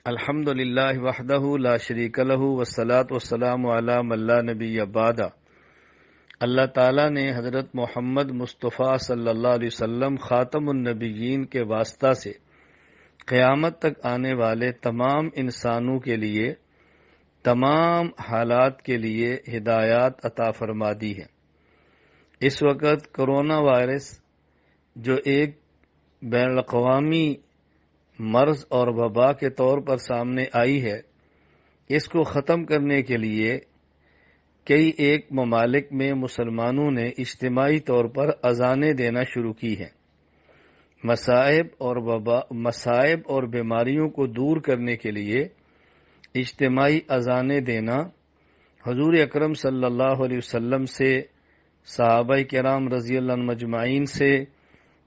الحمد للہ وحدہ لا شریک لہ والصلاة والسلام علی من لا نبی بعد۔ اللہ تعالیٰ نے حضرت محمد مصطفیٰ صلی اللہ علیہ وسلم خاتم النبیین کے واسطہ سے قیامت تک آنے والے تمام انسانوں کے لیے تمام حالات کے لیے ہدایات عطا فرما دی ہے۔ اس وقت کرونا وائرس جو ایک بین الاقوامی مرض اور وبا کے طور پر سامنے آئی ہے، اس کو ختم کرنے کے لیے کئی ایک ممالک میں مسلمانوں نے اجتماعی طور پر اذانیں دینا شروع کی ہیں۔ مصائب اور بیماریوں کو دور کرنے کے لیے اجتماعی اذانیں دینا حضور اکرم صلی اللہ علیہ وسلم سے، صحابہ کرام رضی اللہ عنہم مجمعین سے،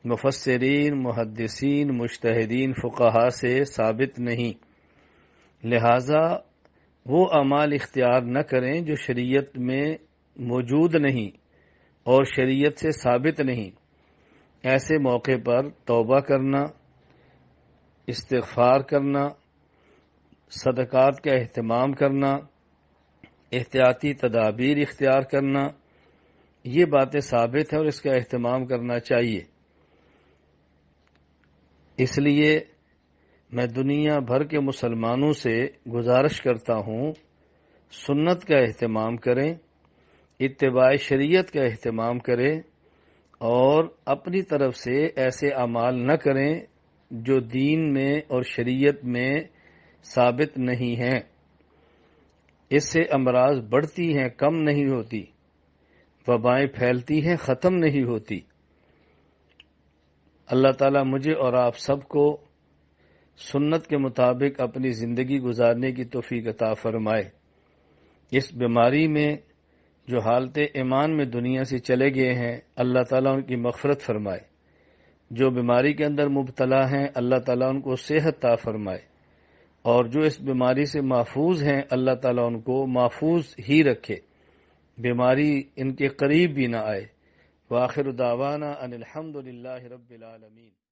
مفسرین، محدثین، مجتہدین، فقہاء سے ثابت نہیں، لہذا وہ اعمال اختیار نہ کریں جو شریعت میں موجود نہیں اور شریعت سے ثابت نہیں۔ ایسے موقع پر توبہ کرنا، استغفار کرنا، صدقات کا اہتمام کرنا، احتیاطی تدابیر اختیار کرنا، یہ باتیں ثابت ہیں اور اس کا اہتمام کرنا چاہیے۔ اس لیے میں دنیا بھر کے مسلمانوں سے گزارش کرتا ہوں، سنت کا اہتمام کریں، اتباع شریعت کا اہتمام کریں اور اپنی طرف سے ایسے اعمال نہ کریں جو دین میں اور شریعت میں ثابت نہیں ہیں۔ اس سے امراض بڑھتی ہیں، کم نہیں ہوتی، وبائیں پھیلتی ہیں، ختم نہیں ہوتی۔ اللہ تعالیٰ مجھے اور آپ سب کو سنت کے مطابق اپنی زندگی گزارنے کی توفیق عطا فرمائے۔ اس بیماری میں جو حالت ایمان میں دنیا سے چلے گئے ہیں، اللہ تعالیٰ ان کی مغفرت فرمائے۔ جو بیماری کے اندر مبتلا ہیں، اللہ تعالیٰ ان کو صحت عطا فرمائے، اور جو اس بیماری سے محفوظ ہیں، اللہ تعالیٰ ان کو محفوظ ہی رکھے، بیماری ان کے قریب بھی نہ آئے۔ وآخر دعوانا ان الحمد للہ رب العالمین۔